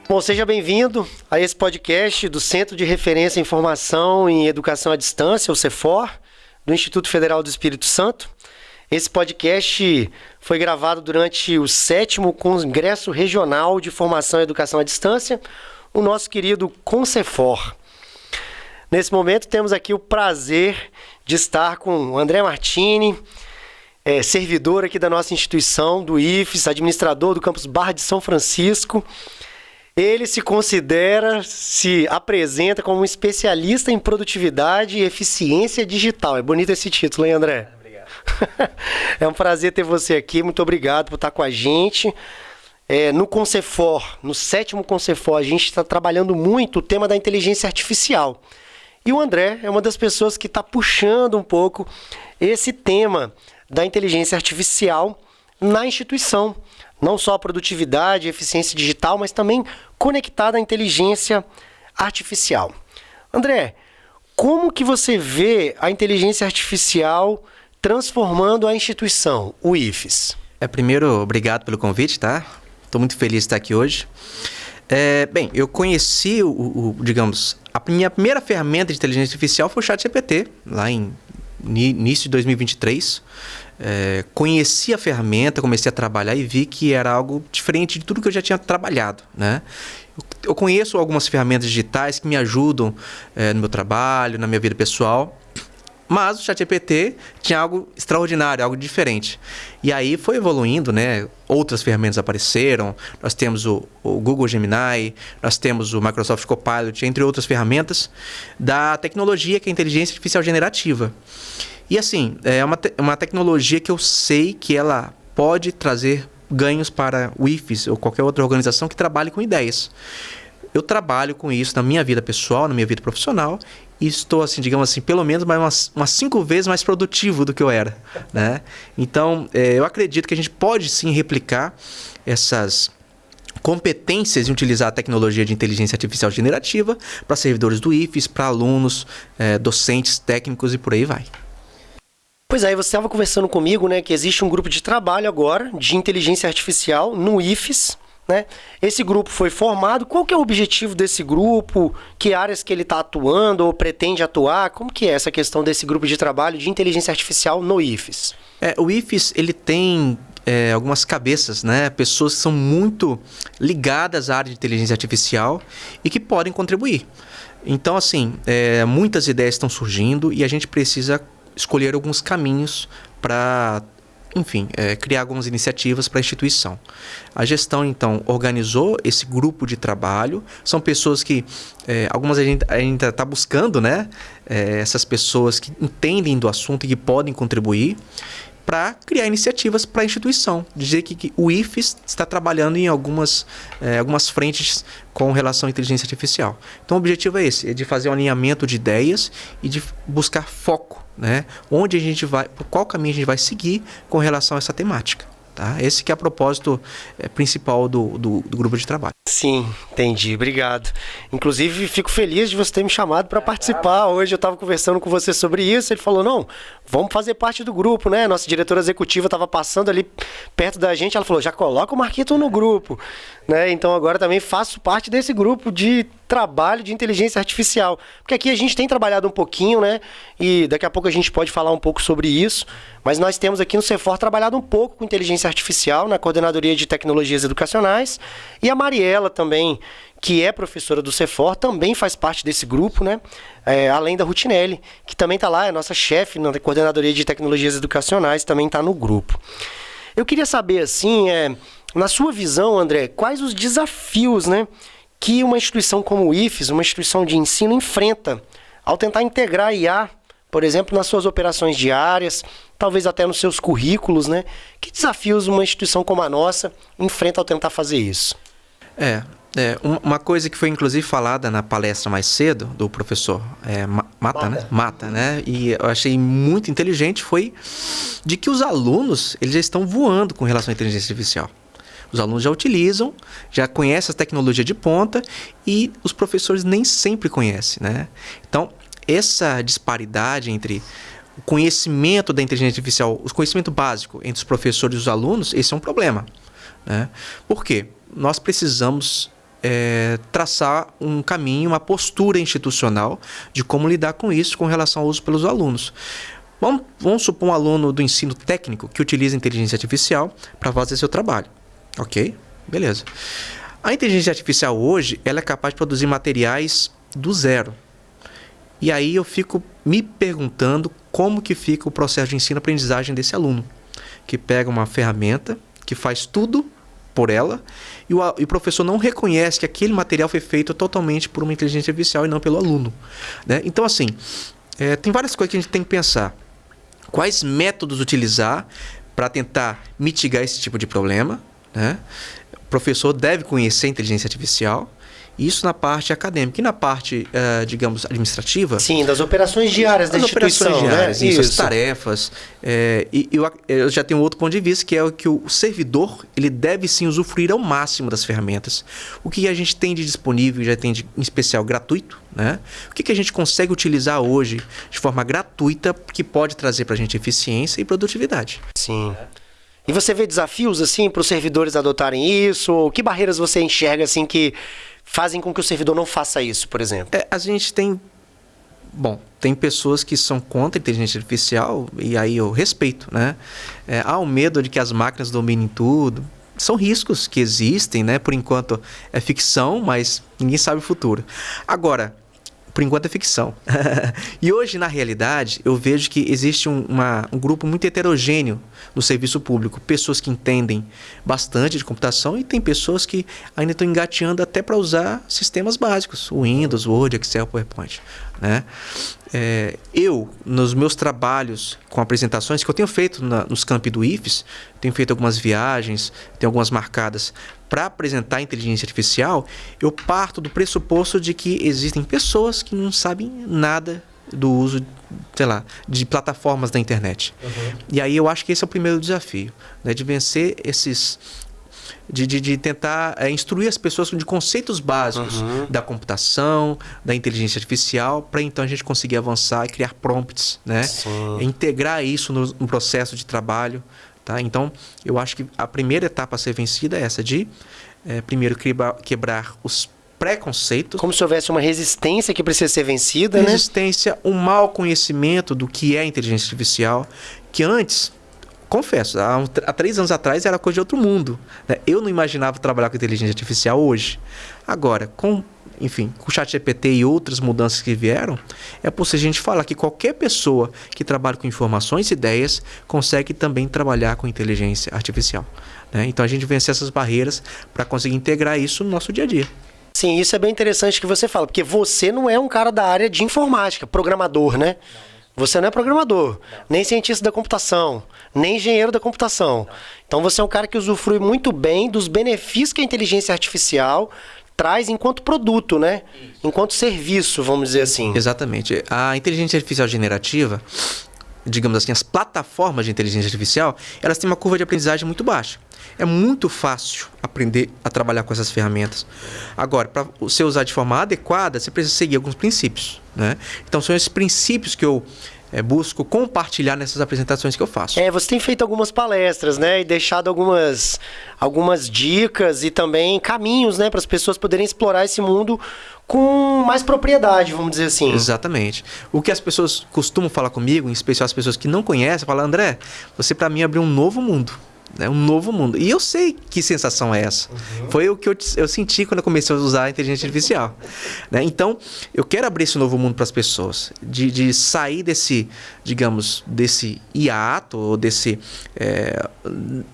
Bom, seja bem-vindo a esse podcast do Centro de Referência em Formação em Educação à Distância, o CEFOR, do Instituto Federal do Espírito Santo. Esse podcast foi gravado durante o 7º Congresso Regional de Formação em Educação à Distância, o nosso querido CONCEFOR. Nesse momento temos aqui o prazer de estar com o André Martini, servidor aqui da nossa instituição, do IFES, administrador do campus Barra de São Francisco. Ele se apresenta como um especialista em produtividade e eficiência digital. É bonito esse título, hein, André? Obrigado. É um prazer ter você aqui. Muito obrigado por estar com a gente. No CONCEFOR, no 7º CONCEFOR, a gente está trabalhando muito o tema da inteligência artificial. E o André é uma das pessoas que está puxando um pouco esse tema da inteligência artificial na instituição. Não só a produtividade e eficiência digital, mas também conectada à inteligência artificial. André, como que você vê a inteligência artificial transformando a instituição, o IFES? Primeiro, obrigado pelo convite, tá? Estou muito feliz de estar aqui hoje. Bem, eu conheci a minha primeira ferramenta de inteligência artificial foi o ChatGPT, lá em início de 2023. Conheci a ferramenta, comecei a trabalhar e vi que era algo diferente de tudo que eu já tinha trabalhado, né? Eu conheço algumas ferramentas digitais que me ajudam no meu trabalho, na minha vida pessoal, mas o ChatGPT tinha algo extraordinário, algo diferente. E aí foi evoluindo, né? Outras ferramentas apareceram, nós temos o Google Gemini, nós temos o Microsoft Copilot, entre outras ferramentas da tecnologia que é a inteligência artificial generativa. E assim, é uma tecnologia que eu sei que ela pode trazer ganhos para o IFES ou qualquer outra organização que trabalhe com ideias. Eu trabalho com isso na minha vida pessoal, na minha vida profissional e estou, assim, digamos assim, pelo menos umas 5 vezes mais produtivo do que eu era, né? Então, eu acredito que a gente pode sim replicar essas competências em utilizar a tecnologia de inteligência artificial generativa para servidores do IFES, para alunos, docentes, técnicos e por aí vai. Pois é, você estava conversando comigo, né, que existe um grupo de trabalho agora de inteligência artificial no IFES, né? Esse grupo foi formado. Qual que é o objetivo desse grupo? Que áreas que ele está atuando ou pretende atuar? Como que é essa questão desse grupo de trabalho de inteligência artificial no IFES? O IFES, ele tem algumas cabeças, né? Pessoas que são muito ligadas à área de inteligência artificial e que podem contribuir. Então, assim, muitas ideias estão surgindo e a gente precisa escolher alguns caminhos para, enfim, criar algumas iniciativas para a instituição. A gestão, então, organizou esse grupo de trabalho. São pessoas que, algumas a gente ainda está buscando, né? Essas pessoas que entendem do assunto e que podem contribuir para criar iniciativas para a instituição. Dizer que o IFES está trabalhando em algumas frentes com relação à inteligência artificial. Então, o objetivo é esse, de fazer um alinhamento de ideias e de buscar foco, né? Onde a gente vai, por qual caminho a gente vai seguir com relação a essa temática. Tá? Esse que é o propósito principal do grupo de trabalho. Sim, entendi. Obrigado. Inclusive, fico feliz de você ter me chamado para participar. Hoje eu estava conversando com você sobre isso. Ele falou, não, vamos fazer parte do grupo, né? Nossa diretora executiva estava passando ali perto da gente. Ela falou, já coloca o Marquito no grupo, né? Então agora também faço parte desse grupo de trabalho de inteligência artificial. Porque aqui a gente tem trabalhado um pouquinho, né? E daqui a pouco a gente pode falar um pouco sobre isso. Mas nós temos aqui no CEFOR trabalhado um pouco com inteligência artificial na Coordenadoria de Tecnologias Educacionais. E a Mariela também, que é professora do CEFOR, também faz parte desse grupo, né? Além da Rutinelli, que também está lá, é nossa chefe na Coordenadoria de Tecnologias Educacionais, também está no grupo. Eu queria saber, assim, na sua visão, André, quais os desafios, né, que uma instituição como o IFES, uma instituição de ensino, enfrenta ao tentar integrar a IA, por exemplo, nas suas operações diárias, talvez até nos seus currículos, né? Que desafios uma instituição como a nossa enfrenta ao tentar fazer isso? Uma coisa que foi inclusive falada na palestra mais cedo do professor Mata, né? E eu achei muito inteligente foi de que os alunos eles já estão voando com relação à inteligência artificial. Os alunos já utilizam, já conhecem a tecnologia de ponta e os professores nem sempre conhecem, né? Então, essa disparidade entre o conhecimento da inteligência artificial, o conhecimento básico entre os professores e os alunos, esse é um problema, né? Por quê? Nós precisamos traçar um caminho, uma postura institucional de como lidar com isso com relação ao uso pelos alunos. Vamos supor um aluno do ensino técnico que utiliza inteligência artificial para fazer seu trabalho. Ok? Beleza. A inteligência artificial hoje ela é capaz de produzir materiais do zero. E aí eu fico me perguntando como que fica o processo de ensino-aprendizagem desse aluno, que pega uma ferramenta, que faz tudo por ela, e o professor não reconhece que aquele material foi feito totalmente por uma inteligência artificial e não pelo aluno, né? Então, assim, tem várias coisas que a gente tem que pensar. Quais métodos utilizar para tentar mitigar esse tipo de problema, né? O professor deve conhecer a inteligência artificial, isso na parte acadêmica. E na parte, digamos, administrativa... Sim, das operações diárias da instituição. Operações diárias, né? isso, as tarefas. Eu já tenho outro ponto de vista, que é o que o servidor ele deve sim usufruir ao máximo das ferramentas. O que a gente tem de disponível, já tem em especial gratuito, né? O que a gente consegue utilizar hoje de forma gratuita que pode trazer para a gente eficiência e produtividade. Sim. E você vê desafios assim para os servidores adotarem isso? Ou que barreiras você enxerga assim que fazem com que o servidor não faça isso, por exemplo? A gente tem... Bom, tem pessoas que são contra a inteligência artificial e aí eu respeito, né? Há o medo de que as máquinas dominem tudo. São riscos que existem, né? Por enquanto é ficção, mas ninguém sabe o futuro. Agora, por enquanto é ficção. E hoje, na realidade, eu vejo que existe um grupo muito heterogêneo no serviço público. Pessoas que entendem bastante de computação e tem pessoas que ainda estão engateando até para usar sistemas básicos. O Windows, Word, Excel, PowerPoint, né? Eu, nos meus trabalhos com apresentações que eu tenho feito nos campi do IFES, tenho feito algumas viagens, tenho algumas marcadas para apresentar a inteligência artificial, eu parto do pressuposto de que existem pessoas que não sabem nada do uso, sei lá, de plataformas da internet. E aí eu acho que esse é o primeiro desafio, né, de vencer esses... De tentar instruir as pessoas de conceitos básicos da computação, da inteligência artificial, para então a gente conseguir avançar e criar prompts, né? Integrar isso no processo de trabalho. Tá? Então, eu acho que a primeira etapa a ser vencida é essa de, primeiro, quebrar os preconceitos. Como se houvesse uma resistência que precisa ser vencida, né? Resistência, um mau conhecimento do que é inteligência artificial, que antes... Confesso, há 3 anos atrás era coisa de outro mundo, né? Eu não imaginava trabalhar com inteligência artificial hoje. Agora, com o ChatGPT e outras mudanças que vieram, é possível a gente falar que qualquer pessoa que trabalha com informações e ideias consegue também trabalhar com inteligência artificial, né? Então a gente vence essas barreiras para conseguir integrar isso no nosso dia a dia. Sim, isso é bem interessante que você fala, porque você não é um cara da área de informática, programador, né? Você não é programador, nem cientista da computação, nem engenheiro da computação. Então você é um cara que usufrui muito bem dos benefícios que a inteligência artificial traz enquanto produto, né? Enquanto serviço, vamos dizer assim. Exatamente. A inteligência artificial generativa, digamos assim, as plataformas de inteligência artificial, elas têm uma curva de aprendizagem muito baixa. É muito fácil aprender a trabalhar com essas ferramentas. Agora, para você usar de forma adequada, você precisa seguir alguns princípios, né? Então, são esses princípios que eu busco compartilhar nessas apresentações que eu faço. Você tem feito algumas palestras, né? E deixado algumas dicas e também caminhos, né? Para as pessoas poderem explorar esse mundo com mais propriedade, vamos dizer assim. Exatamente. O que as pessoas costumam falar comigo, em especial as pessoas que não conhecem, falam: André, você para mim abriu um novo mundo. Um novo mundo. E eu sei que sensação é essa. Foi o que eu senti quando eu comecei a usar a inteligência artificial, né? Então, eu quero abrir esse novo mundo para as pessoas. De sair desse, digamos, desse hiato, ou desse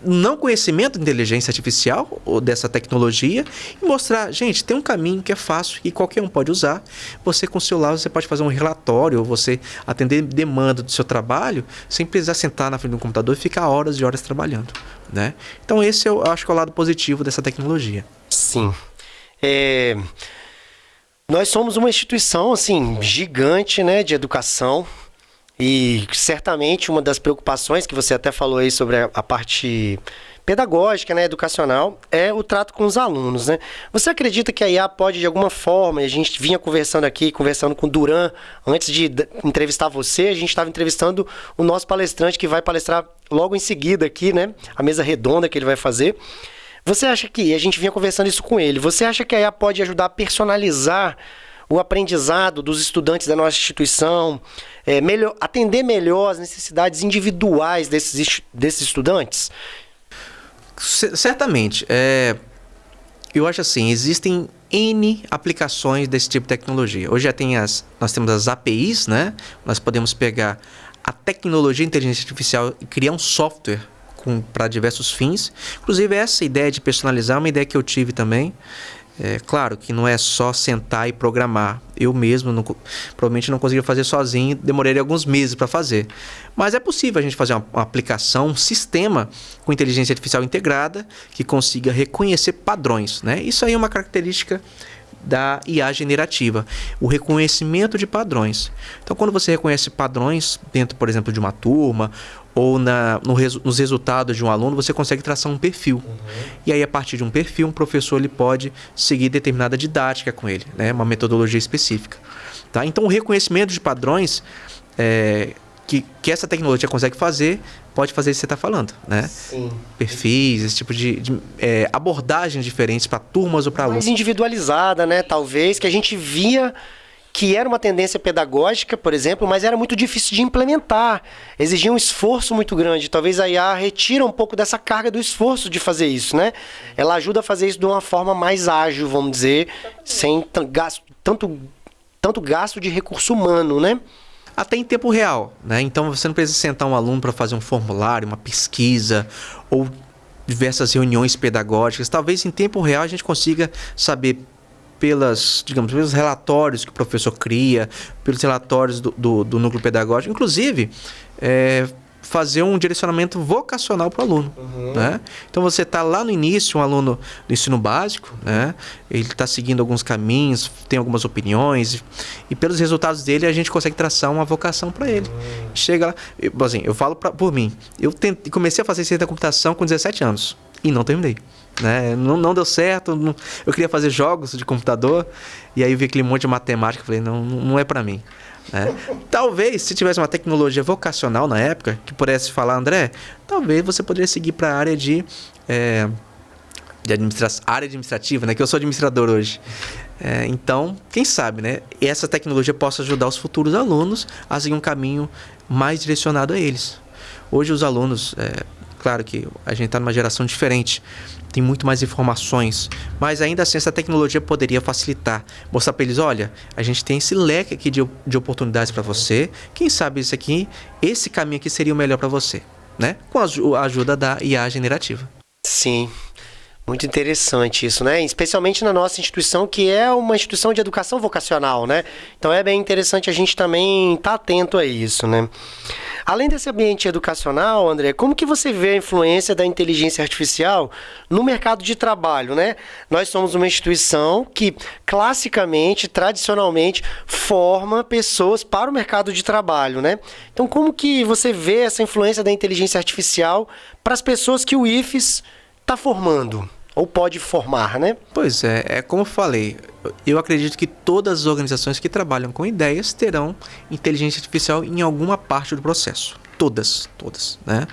não conhecimento de inteligência artificial, ou dessa tecnologia, e mostrar, gente, tem um caminho que é fácil e qualquer um pode usar. Você, com o seu lado, você pode fazer um relatório, ou você atender demanda do seu trabalho, sem precisar sentar na frente do computador e ficar horas e horas trabalhando, né? Então esse eu acho que é o lado positivo dessa tecnologia. Sim. Nós somos uma instituição assim gigante, né, de educação, e certamente uma das preocupações que você até falou aí sobre a parte pedagógica, né, educacional, é o trato com os alunos, né? Você acredita que a IA pode, de alguma forma, e a gente vinha conversando com o Duran, antes de entrevistar você, a gente estava entrevistando o nosso palestrante que vai palestrar logo em seguida aqui, né? A mesa redonda que ele vai fazer. Você acha que, a gente vinha conversando isso com ele, você acha que a IA pode ajudar a personalizar o aprendizado dos estudantes da nossa instituição, atender melhor as necessidades individuais desses estudantes? Certamente. Eu acho assim, existem N aplicações desse tipo de tecnologia. Hoje nós temos as APIs, né? Nós podemos pegar a tecnologia de inteligência artificial e criar um software para diversos fins. Inclusive, essa ideia de personalizar é uma ideia que eu tive também. Claro que não é só sentar e programar. Eu mesmo provavelmente não conseguiria fazer sozinho, demoraria alguns meses para fazer. Mas é possível a gente fazer uma aplicação, um sistema com inteligência artificial integrada que consiga reconhecer padrões, né? Isso aí é uma característica da IA generativa, o reconhecimento de padrões. Então, quando você reconhece padrões dentro, por exemplo, de uma turma ou nos resultados de um aluno, você consegue traçar um perfil. E aí, a partir de um perfil, um professor ele pode seguir determinada didática com ele, né? Uma metodologia específica. Tá? Então, o reconhecimento de padrões que essa tecnologia consegue fazer, pode fazer isso que você está falando, né? Sim. Perfis, esse tipo de abordagens diferentes para turmas ou para alunos. Mais individualizada, né? Talvez, que a gente via que era uma tendência pedagógica, por exemplo, mas era muito difícil de implementar. Exigia um esforço muito grande. Talvez a IA retira um pouco dessa carga do esforço de fazer isso, né? Ela ajuda a fazer isso de uma forma mais ágil, vamos dizer, sem tanto gasto de recurso humano, né? Até em tempo real, né? Então você não precisa sentar um aluno para fazer um formulário, uma pesquisa ou diversas reuniões pedagógicas. Talvez em tempo real a gente consiga saber pelos relatórios que o professor cria, pelos relatórios do núcleo pedagógico, inclusive fazer um direcionamento vocacional para o aluno. Né? Então você está lá no início, um aluno do ensino básico, né? Ele está seguindo alguns caminhos, tem algumas opiniões, e pelos resultados dele a gente consegue traçar uma vocação para ele. Chega lá, eu falo por mim, comecei a fazer ciência da computação com 17 anos e não terminei. Né? Não deu certo, eu queria fazer jogos de computador, e aí eu vi aquele monte de matemática, falei, não é para mim. Né? Talvez, se tivesse uma tecnologia vocacional na época, que pudesse falar, André, talvez você poderia seguir para a área área administrativa, né? Que eu sou administrador hoje. Então, quem sabe, né? Essa tecnologia possa ajudar os futuros alunos a seguir um caminho mais direcionado a eles. Hoje os alunos, claro que a gente está numa geração diferente, tem muito mais informações, mas ainda assim essa tecnologia poderia facilitar, mostrar para eles, olha, a gente tem esse leque aqui de oportunidades para você, quem sabe esse caminho aqui seria o melhor para você, né? Com a ajuda da IA generativa. Sim, muito interessante isso, né? Especialmente na nossa instituição, que é uma instituição de educação vocacional, né? Então é bem interessante a gente também estar atento a isso, né? Além desse ambiente educacional, André, como que você vê a influência da inteligência artificial no mercado de trabalho, né? Nós somos uma instituição que classicamente, tradicionalmente, forma pessoas para o mercado de trabalho, né? Então, como que você vê essa influência da inteligência artificial para as pessoas que o IFES está formando? Ou pode formar, né? Pois como eu falei, eu acredito que todas as organizações que trabalham com ideias terão inteligência artificial em alguma parte do processo. Todas, né?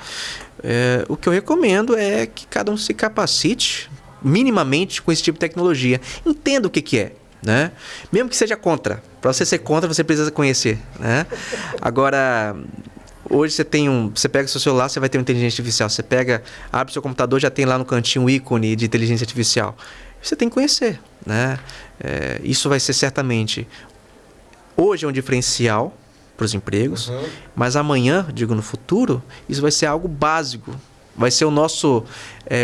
O que eu recomendo é que cada um se capacite minimamente com esse tipo de tecnologia. Entenda o que é, né? Mesmo que seja contra. Para você ser contra, você precisa conhecer, né? Agora, hoje você pega seu celular, você vai ter uma inteligência artificial. Você abre seu computador, já tem lá no cantinho um ícone de inteligência artificial. Você tem que conhecer, né? Isso vai ser certamente, hoje é um diferencial para os empregos, mas amanhã, no futuro, isso vai ser algo básico. Vai ser o nosso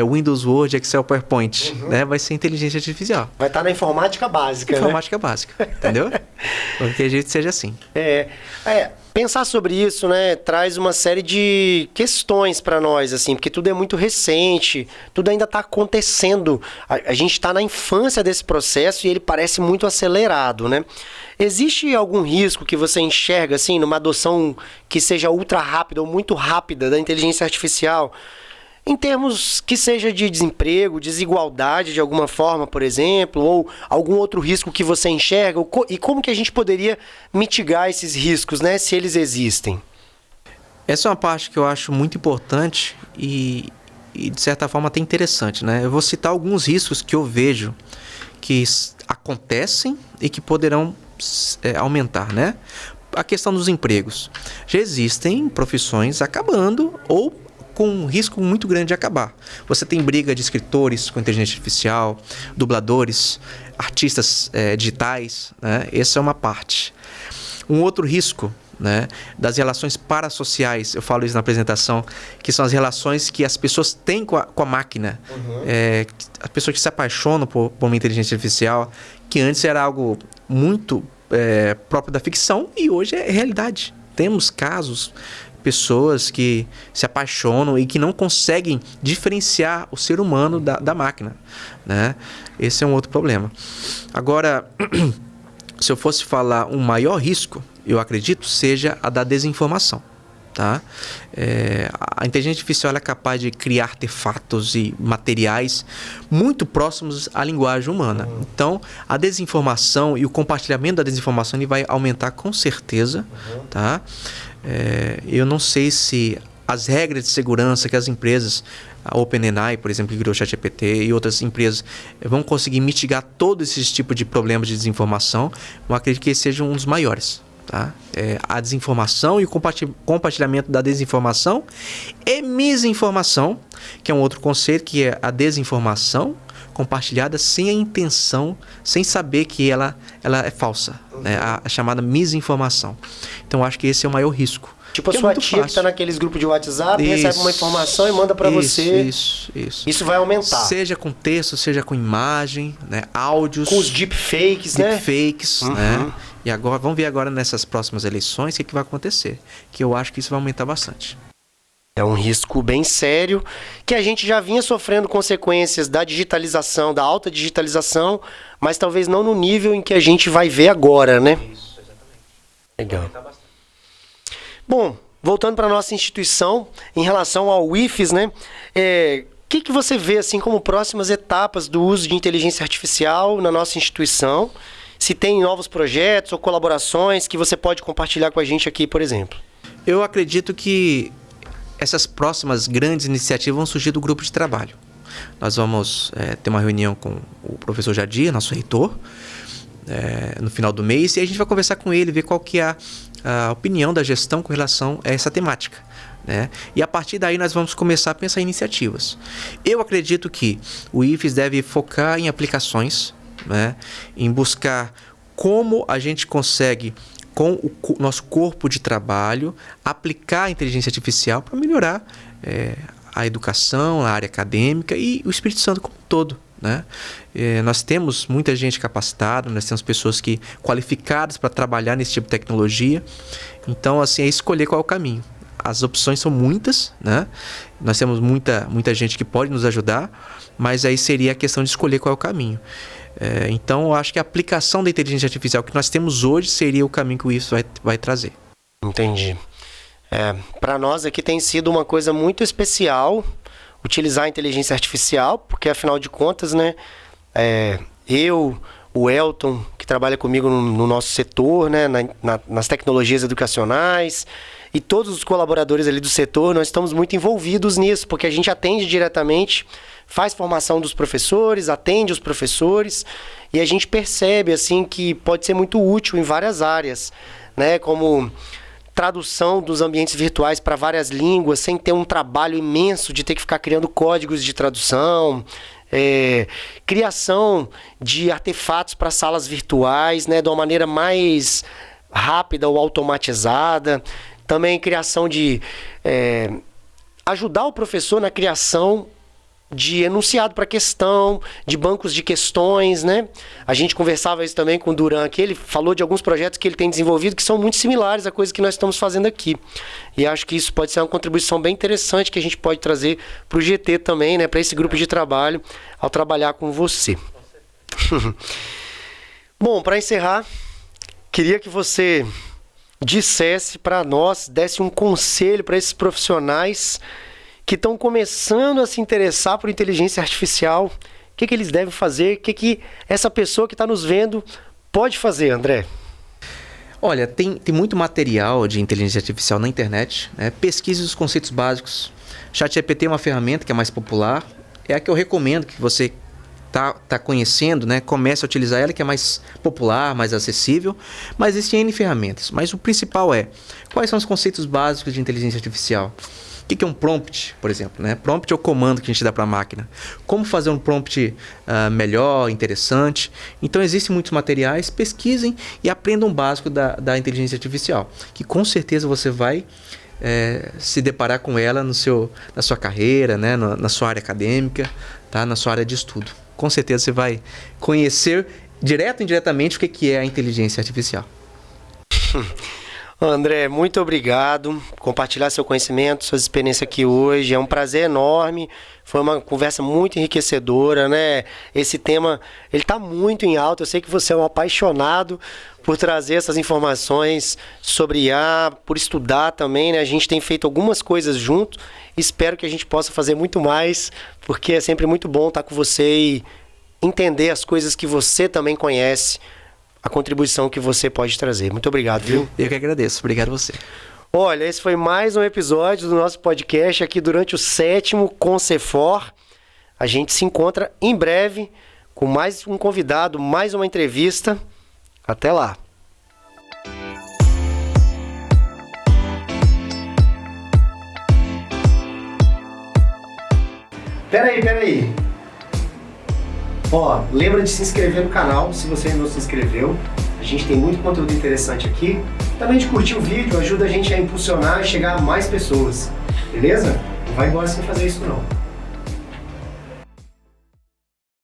Windows, Word, Excel, PowerPoint, né? Vai ser inteligência artificial. Vai estar na informática básica, Informática básica, entendeu? Porque a gente seja assim. Pensar sobre isso, né, traz uma série de questões para nós, assim, porque tudo é muito recente, tudo ainda está acontecendo. A gente está na infância desse processo e ele parece muito acelerado, né? Existe algum risco que você enxerga, assim, numa adoção que seja ultra rápida ou muito rápida da inteligência artificial, em termos que seja de desemprego, desigualdade de alguma forma, por exemplo, ou algum outro risco que você enxerga? E como que a gente poderia mitigar esses riscos, né, se eles existem? Essa é uma parte que eu acho muito importante e e de certa forma até interessante, né? Eu vou citar alguns riscos que eu vejo que acontecem e que poderão aumentar, né? A questão dos empregos. Já existem profissões acabando ou com um risco muito grande de acabar. Você tem briga de escritores com inteligência artificial, dubladores, artistas digitais, né? Essa é uma parte. Um outro risco, né, das relações parasociais, eu falo isso na apresentação, que são as relações que as pessoas têm com a máquina. As pessoas que se apaixonam por uma inteligência artificial, que antes era algo muito próprio da ficção e hoje é realidade. Temos casos, pessoas que se apaixonam e que não conseguem diferenciar o ser humano da máquina, né? Esse é um outro problema. Agora, se eu fosse falar um maior risco, eu acredito, seja a da desinformação. Tá? A inteligência artificial é capaz de criar artefatos e materiais muito próximos à linguagem humana. Então, a desinformação e o compartilhamento da desinformação ele vai aumentar com certeza. Tá? Eu não sei se as regras de segurança que as empresas, a OpenAI, por exemplo, que criou o ChatGPT e outras empresas, vão conseguir mitigar todos esses tipos de problemas de desinformação. Eu acredito que esse seja um dos maiores. Tá? A desinformação e o compartilhamento da desinformação e misinformação, que é um outro conceito, que é a desinformação compartilhada sem a intenção, sem saber que ela é falsa, né? A chamada misinformação. Então, acho que esse é o maior risco. Tipo a sua tia que está naqueles grupos de WhatsApp, recebe uma informação e manda para você. Isso vai aumentar. Seja com texto, seja com imagem, né? Áudios. Com os deepfakes, né? Deepfakes, né? E agora, vamos ver agora nessas próximas eleições o que vai acontecer. Que eu acho que isso vai aumentar bastante. É um risco bem sério, que a gente já vinha sofrendo consequências da digitalização, da alta digitalização, mas talvez não no nível em que a gente vai ver agora, né? Isso, exatamente. Legal. Bom, voltando para a nossa instituição, em relação ao IFES, né? O que você vê assim como próximas etapas do uso de inteligência artificial na nossa instituição? Se tem novos projetos ou colaborações que você pode compartilhar com a gente aqui, por exemplo. Eu acredito que essas próximas grandes iniciativas vão surgir do grupo de trabalho. Nós vamos ter uma reunião com o professor Jadir, nosso reitor, no final do mês, e a gente vai conversar com ele, ver qual que é a opinião da gestão com relação a essa temática, né? E a partir daí nós vamos começar a pensar em iniciativas. Eu acredito que o IFES deve focar em aplicações, né? Em buscar como a gente consegue, com o nosso corpo de trabalho, aplicar a inteligência artificial para melhorar a educação, a área acadêmica e o Espírito Santo como um todo, né? Nós temos muita gente capacitada, nós temos pessoas qualificadas para trabalhar nesse tipo de tecnologia. Então, assim, é escolher qual é o caminho. As opções são muitas, né? Nós temos muita gente que pode nos ajudar, mas aí seria a questão de escolher qual é o caminho. Então, eu acho que a aplicação da inteligência artificial que nós temos hoje seria o caminho que o IFES vai trazer. Entendi. Para nós aqui tem sido uma coisa muito especial utilizar a inteligência artificial, porque afinal de contas, né, eu, o Elton, que trabalha comigo no nosso setor, né, nas tecnologias educacionais, e todos os colaboradores ali do setor, nós estamos muito envolvidos nisso, porque a gente atende diretamente, faz formação dos professores, atende os professores, e a gente percebe assim que pode ser muito útil em várias áreas, né, como tradução dos ambientes virtuais para várias línguas, sem ter um trabalho imenso de ter que ficar criando códigos de tradução, criação de artefatos para salas virtuais, né, de uma maneira mais rápida ou automatizada. Também criação de ajudar o professor na criação de enunciado para questão, de bancos de questões, né? A gente conversava isso também com o Duran, que ele falou de alguns projetos que ele tem desenvolvido que são muito similares à coisa que nós estamos fazendo aqui. E acho que isso pode ser uma contribuição bem interessante que a gente pode trazer para o GT também, né? Para esse grupo de trabalho, ao trabalhar com você. Bom, para encerrar, queria que você dissesse para nós, desse um conselho para esses profissionais que estão começando a se interessar por inteligência artificial. O que eles devem fazer? O que essa pessoa que está nos vendo pode fazer, André? Olha, tem muito material de inteligência artificial na internet, né? Pesquise os conceitos básicos. ChatGPT é uma ferramenta que é mais popular, é a que eu recomendo que você tá conhecendo, né? Comece a utilizar ela, que é mais popular, mais acessível, mas existem N ferramentas. Mas o principal é, quais são os conceitos básicos de inteligência artificial? O que é um prompt, por exemplo? Né? Prompt é o comando que a gente dá para a máquina. Como fazer um prompt melhor, interessante? Então, existem muitos materiais, pesquisem e aprendam o básico da inteligência artificial, que com certeza você vai se deparar com ela na sua carreira, né? Na sua área acadêmica, tá? Na sua área de estudo. Com certeza você vai conhecer direto ou indiretamente o que é a inteligência artificial. André, muito obrigado por compartilhar seu conhecimento, suas experiências aqui hoje. É um prazer enorme. Foi uma conversa muito enriquecedora, né? Esse tema, ele está muito em alta. Eu sei que você é um apaixonado por trazer essas informações sobre IA, por estudar também, né? A gente tem feito algumas coisas junto. Espero que a gente possa fazer muito mais, porque é sempre muito bom estar com você e entender as coisas que você também conhece, a contribuição que você pode trazer. Muito obrigado, viu? Eu que agradeço. Obrigado a você. Olha, esse foi mais um episódio do nosso podcast aqui durante o 7º Concefor. A gente se encontra em breve com mais um convidado, mais uma entrevista. Até lá. Peraí. Ó, lembra de se inscrever no canal, se você ainda não se inscreveu. A gente tem muito conteúdo interessante aqui. Também de curtir o vídeo, ajuda a gente a impulsionar e chegar a mais pessoas. Beleza? Não vai embora sem fazer isso não.